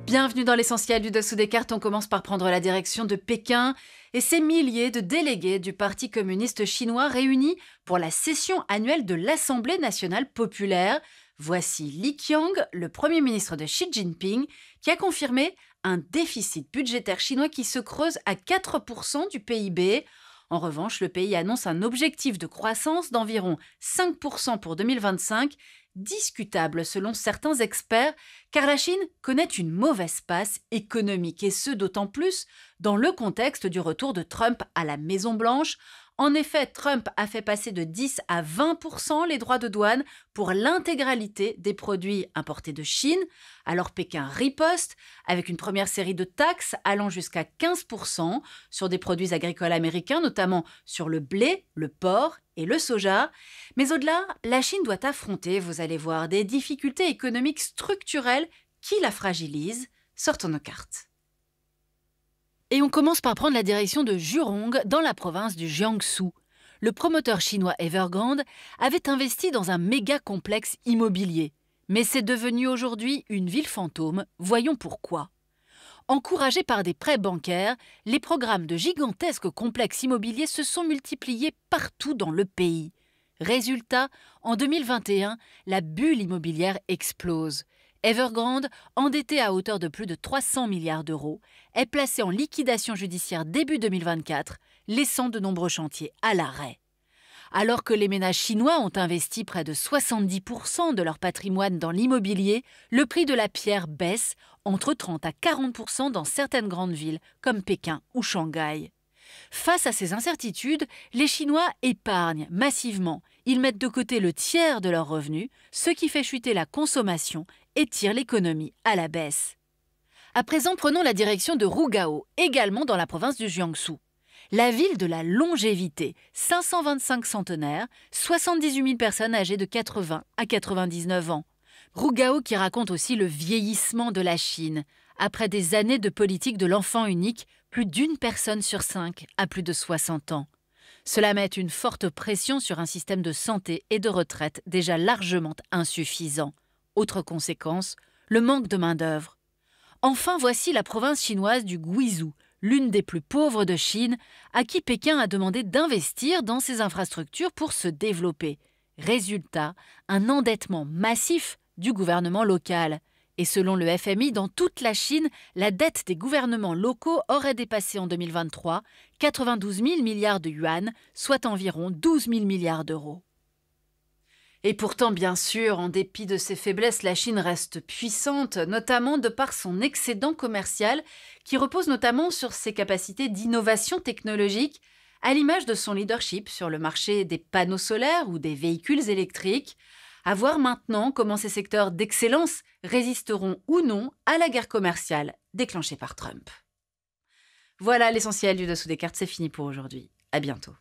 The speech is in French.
Bienvenue dans l'essentiel du dessous des cartes. On commence par prendre la direction de Pékin et ses milliers de délégués du Parti communiste chinois réunis pour la session annuelle de l'Assemblée nationale populaire. Voici Li Qiang, le Premier ministre de Xi Jinping, qui a confirmé un déficit budgétaire chinois qui se creuse à 4% du PIB. En revanche, le pays annonce un objectif de croissance d'environ 5% pour 2025, discutable selon certains experts, car la Chine connaît une mauvaise passe économique, et ce d'autant plus dans le contexte du retour de Trump à la Maison-Blanche. En effet, Trump a fait passer de 10 à 20% les droits de douane pour l'intégralité des produits importés de Chine. Alors Pékin riposte avec une première série de taxes allant jusqu'à 15% sur des produits agricoles américains, notamment sur le blé, le porc et le soja. Mais au-delà, la Chine doit affronter, vous allez voir, des difficultés économiques structurelles qui la fragilisent. Sortons nos cartes. Et on commence par prendre la direction de Jurong, dans la province du Jiangsu. Le promoteur chinois Evergrande avait investi dans un méga complexe immobilier. Mais c'est devenu aujourd'hui une ville fantôme, voyons pourquoi. Encouragés par des prêts bancaires, les programmes de gigantesques complexes immobiliers se sont multipliés partout dans le pays. Résultat, en 2021, la bulle immobilière explose. Evergrande, endetté à hauteur de plus de 300 milliards d'euros, est placé en liquidation judiciaire début 2024, laissant de nombreux chantiers à l'arrêt. Alors que les ménages chinois ont investi près de 70% de leur patrimoine dans l'immobilier, le prix de la pierre baisse entre 30 à 40% dans certaines grandes villes comme Pékin ou Shanghai. Face à ces incertitudes, les Chinois épargnent massivement. Ils mettent de côté le tiers de leurs revenus, ce qui fait chuter la consommation et tire l'économie à la baisse. À présent, prenons la direction de Rugao, également dans la province du Jiangsu. La ville de la longévité, 525 centenaires, 78 000 personnes âgées de 80 à 99 ans. Rugao qui raconte aussi le vieillissement de la Chine. Après des années de politique de l'enfant unique, plus d'une personne sur 5 a plus de 60 ans. Cela met une forte pression sur un système de santé et de retraite déjà largement insuffisant. Autre conséquence, le manque de main-d'œuvre. Enfin, voici la province chinoise du Guizhou, l'une des plus pauvres de Chine, à qui Pékin a demandé d'investir dans ses infrastructures pour se développer. Résultat, un endettement massif du gouvernement local. Et selon le FMI, dans toute la Chine, la dette des gouvernements locaux aurait dépassé en 2023 92 000 milliards de yuan, soit environ 12 000 milliards d'euros. Et pourtant, bien sûr, en dépit de ses faiblesses, la Chine reste puissante, notamment de par son excédent commercial, qui repose notamment sur ses capacités d'innovation technologique, à l'image de son leadership sur le marché des panneaux solaires ou des véhicules électriques. À voir maintenant comment ces secteurs d'excellence résisteront ou non à la guerre commerciale déclenchée par Trump. Voilà l'essentiel du dessous des cartes, c'est fini pour aujourd'hui. À bientôt.